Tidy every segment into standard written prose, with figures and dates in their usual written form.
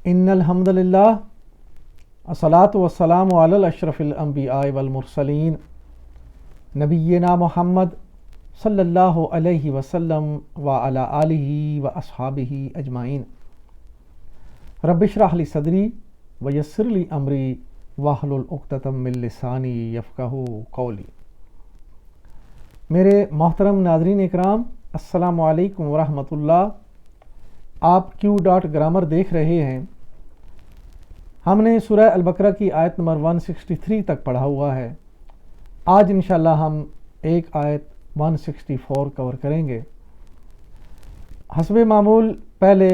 ان الحمد للہ الصلاۃ والسلام علی اشرف الانبیاء والمرسلین نبینا محمد صلی اللہ علیہ وسلم وعلی آلہ واصحابہ اجمعین۔ رب اشرح لی صدری ویسر لی امری واحلل عقدۃ من لسانی یفقہوا قولی۔ میرے محترم ناظرین اکرام، السلام علیکم ورحمۃ اللہ۔ آپ Q.Grammar دیکھ رہے ہیں۔ ہم نے سورہ البقرہ کی آیت نمبر 163 تک پڑھا ہوا ہے۔ آج انشاءاللہ ہم ایک آیت 164 کور کریں گے۔ حسب معمول پہلے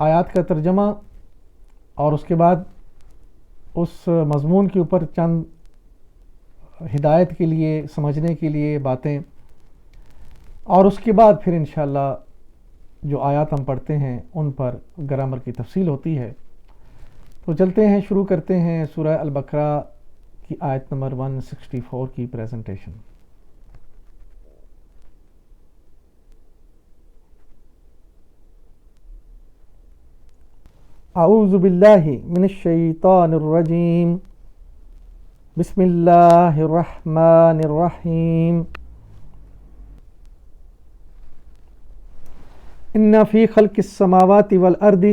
آیات کا ترجمہ اور اس کے بعد اس مضمون کے اوپر چند ہدایت کے لیے، سمجھنے کے لیے باتیں، اور اس کے بعد پھر انشاءاللہ جو آیات ہم پڑھتے ہیں ان پر گرامر کی تفصیل ہوتی ہے۔ تو چلتے ہیں، شروع کرتے ہیں سورہ البقرہ کی آیت نمبر 164 کی پریزنٹیشن۔ اعوذ باللہ من الشیطان الرجیم، بسم اللہ الرحمن الرحیم۔ ان فی خلق السماوات والارض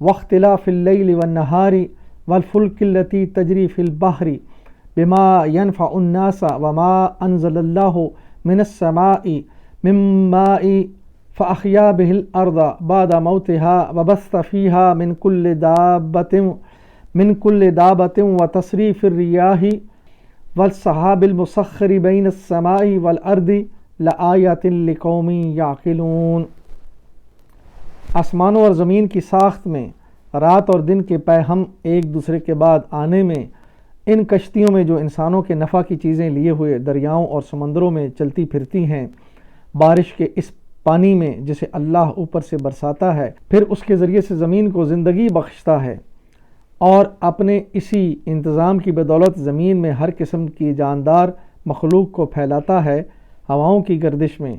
واختلاف اللیل والنہار والفلک التی تجری فی البحر بما ينفع الناس وما انزل اللہ من السماء من ماء فاحیا به الارض بعد موتها وبث فیہا من کل دابۃ وتصریف الریاح والسحاب المسخر بین السماء والارض لآیات لقوم یعقلون۔ آسمانوں اور زمین کی ساخت میں، رات اور دن کے پیہم ایک دوسرے کے بعد آنے میں، ان کشتیوں میں جو انسانوں کے نفع کی چیزیں لیے ہوئے دریاؤں اور سمندروں میں چلتی پھرتی ہیں، بارش کے اس پانی میں جسے اللہ اوپر سے برساتا ہے، پھر اس کے ذریعے سے زمین کو زندگی بخشتا ہے، اور اپنے اسی انتظام کی بدولت زمین میں ہر قسم کی جاندار مخلوق کو پھیلاتا ہے ہواؤں کی گردش میں،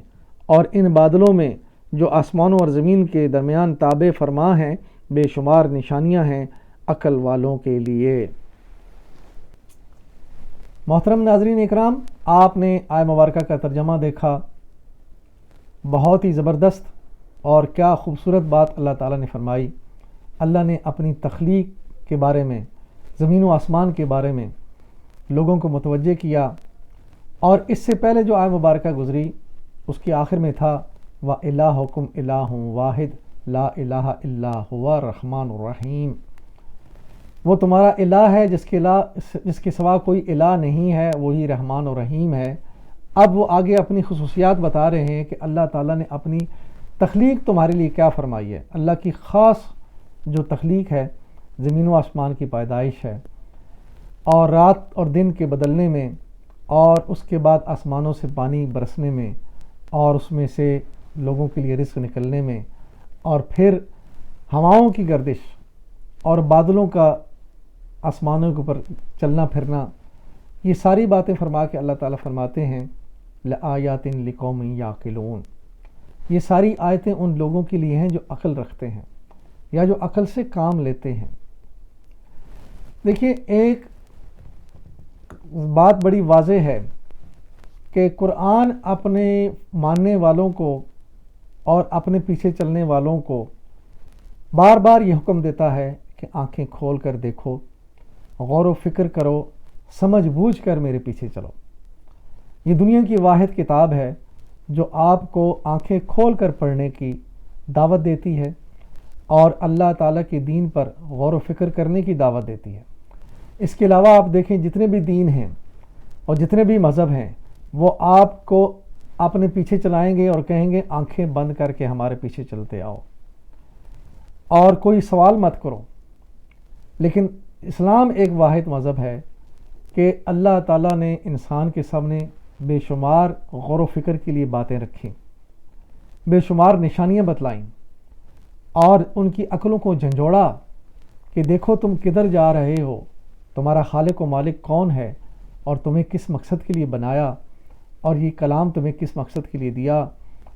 اور ان بادلوں میں جو آسمانوں اور زمین کے درمیان تابع فرما ہیں بے شمار نشانیاں ہیں عقل والوں کے لیے۔ محترم ناظرین اکرام، آپ نے آیہ مبارکہ کا ترجمہ دیکھا۔ بہت ہی زبردست اور کیا خوبصورت بات اللہ تعالیٰ نے فرمائی۔ اللہ نے اپنی تخلیق کے بارے میں، زمین و آسمان کے بارے میں لوگوں کو متوجہ کیا، اور اس سے پہلے جو آیہ مبارکہ گزری اس کے آخر میں تھا وَإِلَٰهُكُمْ إِلَٰهٌ وَاحِدٌ لَا إِلَٰهَ إِلَّا هُوَ الرَّحْمَٰنُ الرَّحِيمُ۔ وہ تمہارا الہ ہے جس کے سوا کوئی الہ نہیں ہے، وہی رحمان و رحیم ہے۔ اب وہ آگے اپنی خصوصیات بتا رہے ہیں کہ اللہ تعالیٰ نے اپنی تخلیق تمہارے لیے کیا فرمائی ہے۔ اللہ کی خاص جو تخلیق ہے زمین و آسمان کی پیدائش ہے، اور رات اور دن کے بدلنے میں، اور اس کے بعد آسمانوں سے پانی برسنے میں، اور اس میں سے لوگوں کے لیے رزق نکلنے میں، اور پھر ہواؤں کی گردش اور بادلوں کا آسمانوں کے اوپر چلنا پھرنا، یہ ساری باتیں فرما کے اللہ تعالیٰ فرماتے ہیں لآیات لقوم یعقلون۔ یہ ساری آیتیں ان لوگوں کے لیے ہیں جو عقل رکھتے ہیں یا جو عقل سے کام لیتے ہیں۔ دیکھیے، ایک بات بڑی واضح ہے کہ قرآن اپنے ماننے والوں کو اور اپنے پیچھے چلنے والوں کو بار بار یہ حکم دیتا ہے کہ آنکھیں کھول کر دیکھو، غور و فکر کرو، سمجھ بوجھ کر میرے پیچھے چلو۔ یہ دنیا کی واحد کتاب ہے جو آپ کو آنکھیں کھول کر پڑھنے کی دعوت دیتی ہے، اور اللہ تعالیٰ کے دین پر غور و فکر کرنے کی دعوت دیتی ہے۔ اس کے علاوہ آپ دیکھیں جتنے بھی دین ہیں اور جتنے بھی مذہب ہیں، وہ آپ کو اپنے پیچھے چلائیں گے اور کہیں گے آنکھیں بند کر کے ہمارے پیچھے چلتے آؤ اور کوئی سوال مت کرو۔ لیکن اسلام ایک واحد مذہب ہے کہ اللہ تعالیٰ نے انسان کے سامنے بے شمار غور و فکر کے لیے باتیں رکھیں، بے شمار نشانیاں بتلائیں، اور ان کی عقلوں کو جھنجھوڑا کہ دیکھو تم کدھر جا رہے ہو، تمہارا خالق و مالک کون ہے، اور تمہیں کس مقصد کے لیے بنایا، اور یہ کلام تمہیں کس مقصد کے لیے دیا،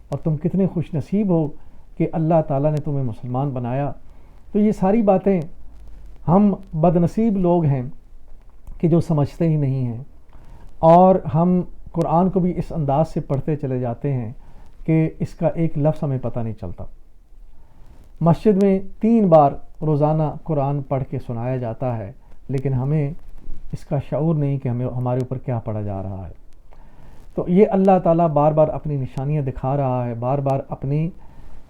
اور تم کتنے خوش نصیب ہو کہ اللہ تعالیٰ نے تمہیں مسلمان بنایا۔ تو یہ ساری باتیں ہم بدنصیب لوگ ہیں کہ جو سمجھتے ہی نہیں ہیں، اور ہم قرآن کو بھی اس انداز سے پڑھتے چلے جاتے ہیں کہ اس کا ایک لفظ ہمیں پتہ نہیں چلتا۔ مسجد میں 3 بار روزانہ قرآن پڑھ کے سنایا جاتا ہے، لیکن ہمیں اس کا شعور نہیں کہ ہمارے اوپر کیا پڑھا جا رہا ہے۔ تو یہ اللہ تعالیٰ بار بار اپنی نشانیاں دکھا رہا ہے، بار بار اپنی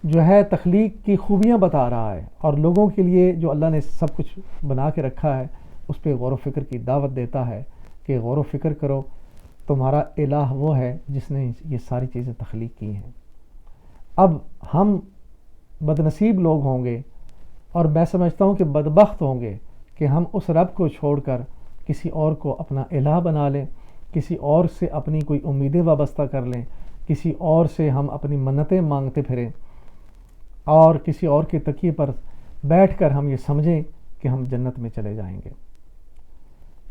جو ہے تخلیق کی خوبیاں بتا رہا ہے، اور لوگوں کے لیے جو اللہ نے سب کچھ بنا کے رکھا ہے اس پہ غور و فکر کی دعوت دیتا ہے کہ غور و فکر کرو، تمہارا الہ وہ ہے جس نے یہ ساری چیزیں تخلیق کی ہیں۔ اب ہم بدنصیب لوگ ہوں گے، اور میں سمجھتا ہوں کہ بدبخت ہوں گے کہ ہم اس رب کو چھوڑ کر کسی اور کو اپنا الہ بنا لیں، کسی اور سے اپنی کوئی امیدیں وابستہ کر لیں، کسی اور سے ہم اپنی منتیں مانگتے پھریں، اور کسی اور کے تکیے پر بیٹھ کر ہم یہ سمجھیں کہ ہم جنت میں چلے جائیں گے۔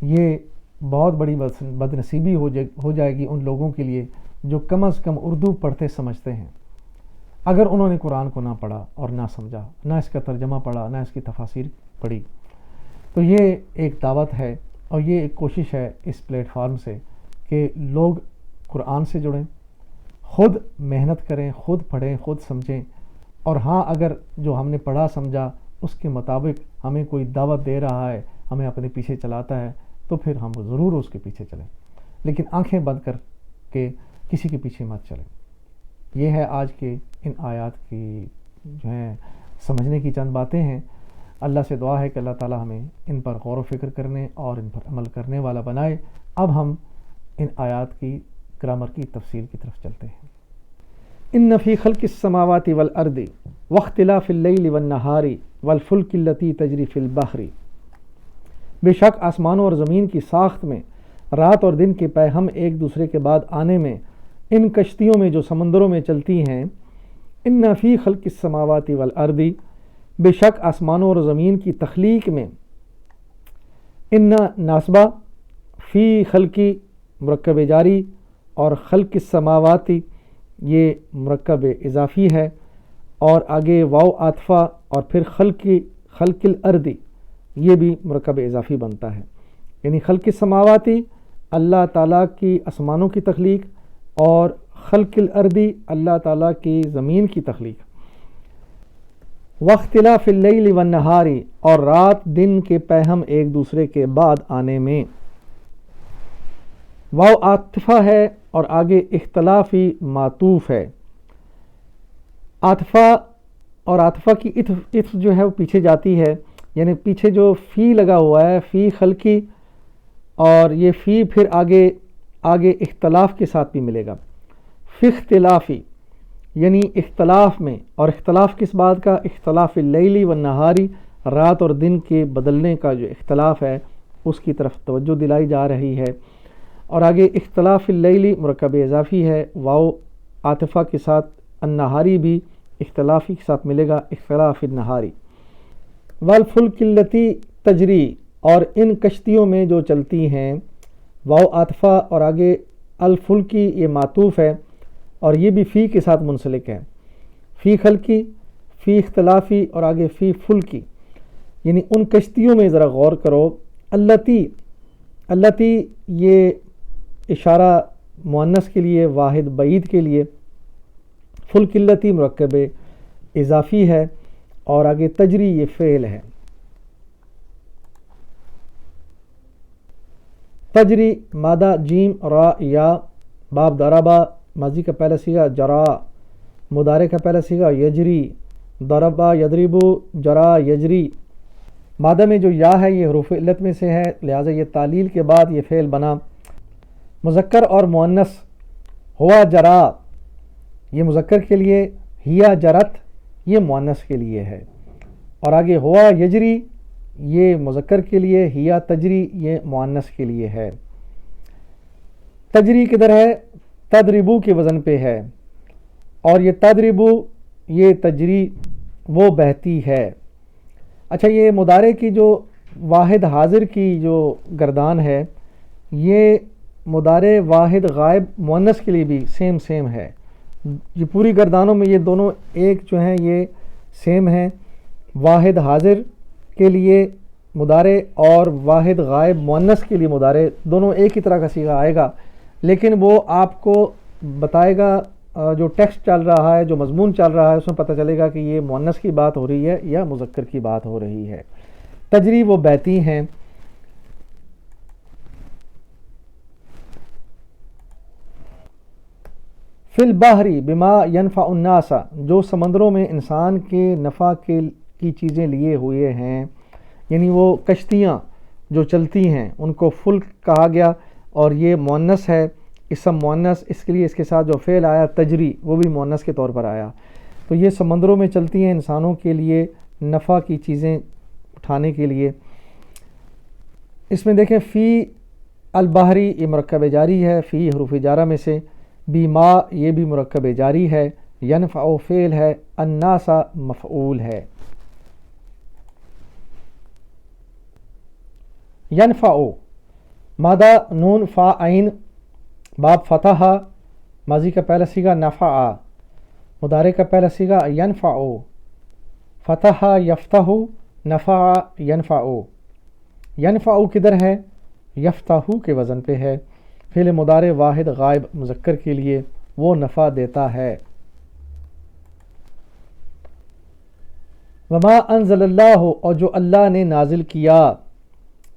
یہ بہت بڑی بدنصیبی ہو جائے گی ان لوگوں کے لیے جو کم از کم اردو پڑھتے سمجھتے ہیں۔ اگر انہوں نے قرآن کو نہ پڑھا اور نہ سمجھا، نہ اس کا ترجمہ پڑھا، نہ اس کی تفاسیر پڑھی، تو یہ ایک دعوت ہے اور یہ ایک کوشش ہے اس پلیٹ فارم سے کہ لوگ قرآن سے جڑیں، خود محنت کریں، خود پڑھیں، خود سمجھیں، اور ہاں اگر جو ہم نے پڑھا سمجھا اس کے مطابق ہمیں کوئی دعوت دے رہا ہے، ہمیں اپنے پیچھے چلاتا ہے، تو پھر ہم ضرور اس کے پیچھے چلیں، لیکن آنکھیں بند کر کے کسی کے پیچھے مت چلیں۔ یہ ہے آج کے ان آیات کی جو ہیں سمجھنے کی چند باتیں ہیں۔ اللہ سے دعا ہے کہ اللہ تعالی ہمیں ان پر غور و فکر کرنے اور ان پر عمل کرنے والا بنائے۔ اب ہم ان آیات کی گرامر کی تفصیل کی طرف چلتے ہیں۔ ان فی خلق السماوات والارض واختلاف اللیل والنہار والفلک التی تجری فی البحر، بے شک آسمانوں اور زمین کی ساخت میں، رات اور دن کے پیہم ایک دوسرے کے بعد آنے میں، ان کشتیوں میں جو سمندروں میں چلتی ہیں، ان فی خلق السماوات والارض، بے شک آسمانوں اور زمین کی تخلیق میں، ان ناسبہ، فی خلقی مرکب جاری، اور خلق السماوات یہ مرکب اضافی ہے، اور آگے واو عاطفہ، اور پھر خلق الارض یہ بھی مرکب اضافی بنتا ہے، یعنی خلق السماواتی اللہ تعالیٰ کی آسمانوں کی تخلیق، اور خلق الارض اللہ تعالیٰ کی زمین کی تخلیق، واختلاف اللیل والنہار، اور رات دن کے پیہم ایک دوسرے کے بعد آنے میں، واو عاطفہ ہے اور آگے اختلافی معطوف ہے۔ عاطفہ اور عاطفہ کی عطف جو ہے وہ پیچھے جاتی ہے، یعنی پیچھے جو فی لگا ہوا ہے، فی خلقی، اور یہ فی پھر آگے اختلاف کے ساتھ بھی ملے گا، فی اختلافی یعنی اختلاف میں، اور اختلاف کس بات کا؟ اختلاف اللیلی والنہاری، رات اور دن کے بدلنے کا جو اختلاف ہے اس کی طرف توجہ دلائی جا رہی ہے، اور آگے اختلاف اللیلی مرکب اضافی ہے، واو عاطفہ کے ساتھ، النہاری بھی اختلافی کے ساتھ ملے گا، اختلاف النہاری، والفلک التی تجری، اور ان کشتیوں میں جو چلتی ہیں، واو عاطفہ اور آگے الفلکی یہ معطوف ہے، اور یہ بھی فی کے ساتھ منسلک ہے، فی خلقی، فی اختلافی، اور آگے فی فلکی، یعنی ان کشتیوں میں ذرا غور کرو، التی یہ اشارہ مؤنث کے لیے، واحد بعید کے لیے، فلک التی مرکب اضافی ہے، اور آگے تجری یہ فعل ہے، تجری مادہ جیم را یا، باب ضربہ ماضی کا پہلا صیغہ، جرا مضارع کا پہلا صیغہ، یجری ضربہ یضربو جرا یجری، مادہ میں جو یا ہے یہ حروف علت میں سے ہے، لہٰذا یہ تعلیل کے بعد یہ فعل بنا، مذکر اور مؤنث، ہوا جرا یہ مذکر کے لیے، ہیا جرت یہ مؤنث کے لیے ہے، اور آگے ہوا یجری یہ مذکر کے لیے، ہیا تجری یہ مؤنث کے لیے ہے۔ تجری کدھر ہے؟ تدربو کے وزن پہ ہے، اور یہ تدربو یہ تجری وہ بہتی ہے۔ اچھا، یہ مضارع کی جو واحد حاضر کی جو گردان ہے، یہ مضارع واحد غائب مؤنث کے لیے بھی سیم ہے، یہ پوری گردانوں میں یہ دونوں ایک جو ہیں یہ سیم ہیں، واحد حاضر کے لیے مضارع اور واحد غائب مؤنث کے لیے مضارع دونوں ایک ہی طرح کا صیغہ آئے گا، لیکن وہ آپ کو بتائے گا جو ٹیکسٹ چل رہا ہے، جو مضمون چل رہا ہے، اس میں پتہ چلے گا کہ یہ مؤنث کی بات ہو رہی ہے یا مذکر کی بات ہو رہی ہے۔ تجری وہ بہتی ہیں، فی البحر بما ینفع الناس، جو سمندروں میں انسان کے نفع کی چیزیں لیے ہوئے ہیں، یعنی وہ کشتیاں جو چلتی ہیں ان کو فلک کہا گیا، اور یہ مؤنث ہے، اسم مؤنث، اس کے لیے اس کے ساتھ جو فعل آیا تجری وہ بھی مؤنث کے طور پر آیا۔ تو یہ سمندروں میں چلتی ہیں انسانوں کے لیے نفع کی چیزیں اٹھانے کے لیے۔ اس میں دیکھیں فی البحری یہ مرکب جاری ہے، فی حروف جارہ میں سے، بیما یہ بھی مرکب جاری ہے، ینفع فعل ہے، الناس مفعول ہے۔ ینفع مادہ نون فا عین باب فتح، ماضی کا پہلا صیغہ نفع، مضارع کا پہلا صیغہ ینفع، فتح یفتح، نفع ینفع۔ ینفع کدھر ہے؟ یفتح کے وزن پہ ہے، فعل مضارع واحد غائب مذکر کے لیے، وہ نفع دیتا ہے۔ وما انزل اللہ، اور جو اللہ نے نازل کیا،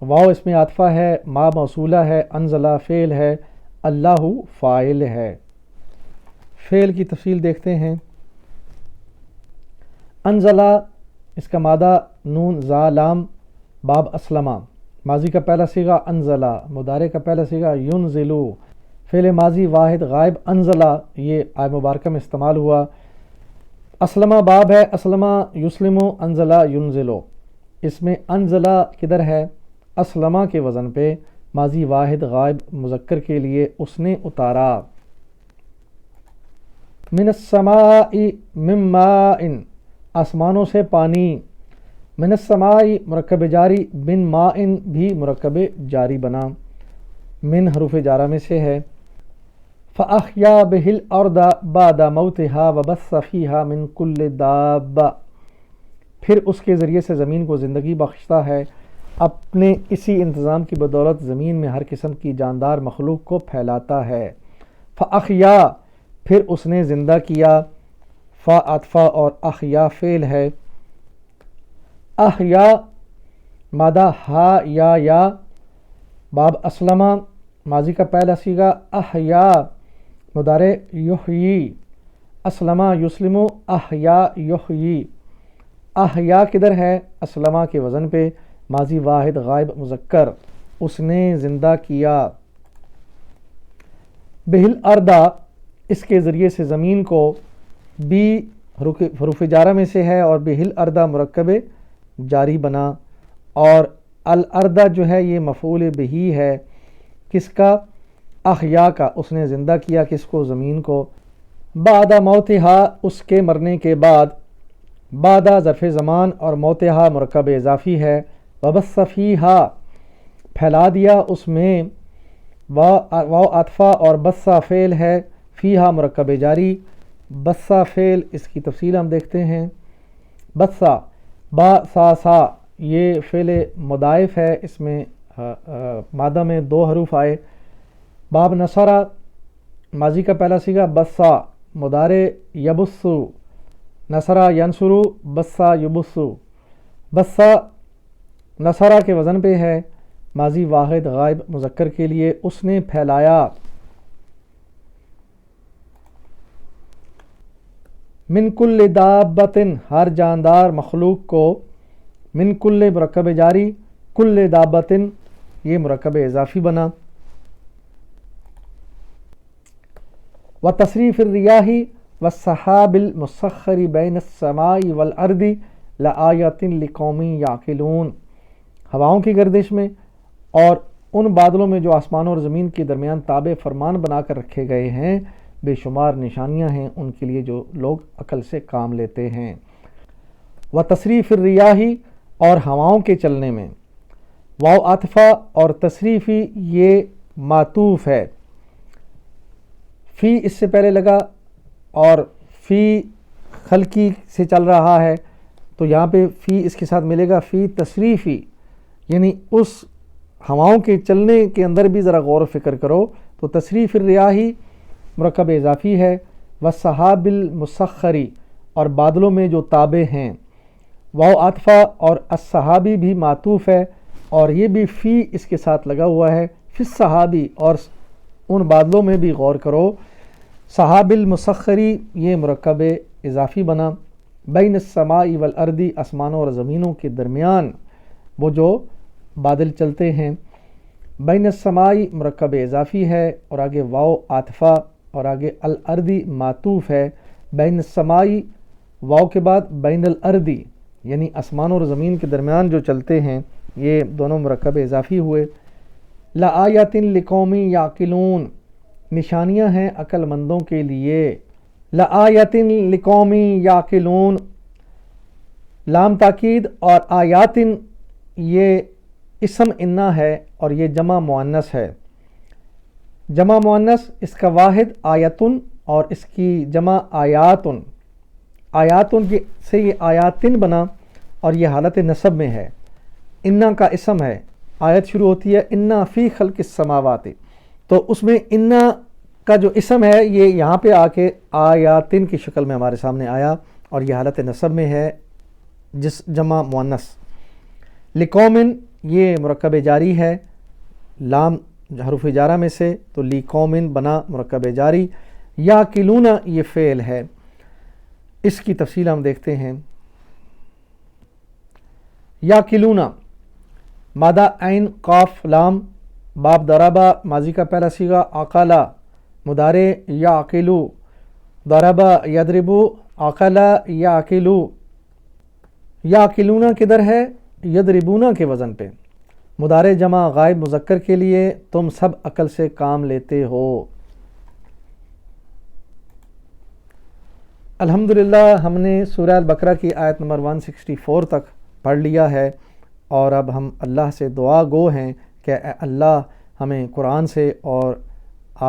واو اس میں عاطفہ ہے، ما موصولہ ہے، انزلہ فعل ہے، اللہ فاعل ہے۔ فعل کی تفصیل دیکھتے ہیں۔ انزلہ اس کا مادہ نون زا لام باب اسلمہ، ماضی کا پہلا صیغہ انزلہ، مضارع کا پہلا صیغہ ینزلو، فعل ماضی واحد غائب انزلہ، یہ آیہ مبارکہ میں استعمال ہوا۔ اسلمہ باب ہے، اسلمہ یسلمو، انزلہ ینزلو، اس میں انزلہ کدھر ہے؟ اسلمہ کے وزن پہ، ماضی واحد غائب مذکر کے لیے، اس نے اتارا۔ من السماء من ماء، آسمانوں سے پانی، من السماء مرکب جاری، من ماء بھی مرکب جاری بنا، من حروف جارہ میں سے ہے۔ فأحیا بہ الارض بعد موتها وبث فیہا من کل دابہ، پھر اس کے ذریعے سے زمین کو زندگی بخشتا ہے، اپنے اسی انتظام کی بدولت زمین میں ہر قسم کی جاندار مخلوق کو پھیلاتا ہے۔ فأحیا پھر اس نے زندہ کیا، فا عطفہ اور احیا فعل ہے۔ احیا مادہ ہا یا باب اسلمہ، ماضی کا پہلا صیغہ احیا، مضارع یحیی، اسلمہ یسلمو، احیا یحیی۔ احیا کدھر ہے؟ اسلمہ کے وزن پہ، ماضی واحد غائب مذکر، اس نے زندہ کیا۔ بہل اردا اس کے ذریعے سے زمین کو، بی حروف جارہ میں سے ہے اور بہل اردا مرکب جاری بنا، اور الاردا جو ہے یہ مفعول بہی ہے، کس کا؟ احیا کا، اس نے زندہ کیا کس کو؟ زمین کو۔ بعد موتہا اس کے مرنے کے بعد، بعد ظرف زمان اور موتہا مرکب اضافی ہے، وبث فیہا پھیلا دیا اس میں، واو عطفہ اور بثا فعل ہے، فیہا مرکب جاری، بثا فعل، اس کی تفصیل ہم دیکھتے ہیں۔ بثا با سا یہ فعل مضاعف ہے، اس میں مادہ میں 2 حروف آئے۔ باب نصرہ ماضی کا پہلا صیغہ بثا، مضارع یبثو، نصرہ ینصرو، بثا یبثو، بثا نصرہ کے وزن پہ ہے، ماضی واحد غائب مذکر کے لیے، اس نے پھیلایا۔ من کل دابۃ ہر جاندار مخلوق کو، من کل مرکب جاری، کل دابۃ یہ مرکب اضافی بنا۔ وتصریف الریاح والسحاب المسخر بین السماء والارض لآیات لقوم یعقلون، ہواؤں کی گردش میں اور ان بادلوں میں جو آسمانوں اور زمین کے درمیان تابع فرمان بنا کر رکھے گئے ہیں، بے شمار نشانیاں ہیں ان کے لیے جو لوگ عقل سے کام لیتے ہیں۔ وتصریف الریاح اور ہواؤں کے چلنے میں، واو عاطفہ اور تصریفی یہ معطوف ہے، فی اس سے پہلے لگا اور فی خلقی سے چل رہا ہے، تو یہاں پہ فی اس کے ساتھ ملے گا فی تصریفی، یعنی اس ہواؤں کے چلنے کے اندر بھی ذرا غور و فکر کرو. تو تصریف الریاحی مرکب اضافی ہے. والسحاب المسخری، اور بادلوں میں جو تابع ہیں. واو عطفہ، اور الصحابی بھی معطوف ہے اور یہ بھی فی اس کے ساتھ لگا ہوا ہے. فی الصحابی، اور ان بادلوں میں بھی غور کرو. صحاب المسخری یہ مرکب اضافی بنا. بین السماء والارض، آسمانوں اور زمینوں کے درمیان وہ جو بادل چلتے ہیں. بین السماء مرکب اضافی ہے اور آگے واو عاطفہ اور آگے الارض معطوف ہے. بین السماء واو کے بعد بین الارض یعنی آسمان اور زمین کے درمیان جو چلتے ہیں یہ دونوں مرکب اضافی ہوئے. لآیات لقوم یعقلون، نشانیاں ہیں عقل مندوں کے لیے. لآیات لقوم یعقلون، لام تاکید، اور آیات یہ اسم انا ہے اور یہ جمع مؤنث ہے. جمع مؤنث اس کا واحد آیتن اور اس کی جمع آیاتن. آیاتن سے یہ آیاتن بنا اور یہ حالت نصب میں ہے. انا کا اسم ہے، آیت شروع ہوتی ہے انا فی خلق السماوات، تو اس میں انا کا جو اسم ہے یہ یہاں پہ آ کے آیاتن کی شکل میں ہمارے سامنے آیا اور یہ حالت نصب میں ہے جس جمع مؤنث. لقومن یہ مرکب جاری ہے، لام حروف جارہ میں سے، تو لقومن بنا مرکب جاری. یعقلون یہ فعل ہے. اس کی تفصیل ہم دیکھتے ہیں. یعقلون مادہ عین قاف لام، باب ضربہ ماضی کا پہلا صیغہ، عقلا مضارع، یعقلو ضربہ یضربو، عقلا یعقلو. یعقلون کدھر ہے؟ یضربون کے وزن پہ. مضارع جمع غائب مذکر کے لیے تم سب عقل سے کام لیتے ہو. الحمدللہ ہم نے سورہ البقرہ کی آیت نمبر 164 تک پڑھ لیا ہے اور اب ہم اللہ سے دعا گو ہیں کہ اے اللہ ہمیں قرآن سے اور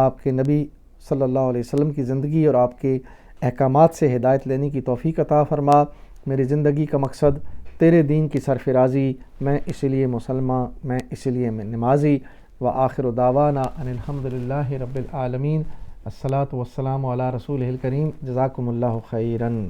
آپ کے نبی صلی اللہ علیہ وسلم کی زندگی اور آپ کے احکامات سے ہدایت لینے کی توفیق عطا فرما. میری زندگی کا مقصد تیرے دین کی سرفرازی، میں اسی لیے مسلمان، میں اسی لیے میں نمازی. وآخر دعوانا ان الحمدللہ رب العالمین. الصلاۃ والسلام علی رسولہ الکریم. جزاکم اللہ خیراً.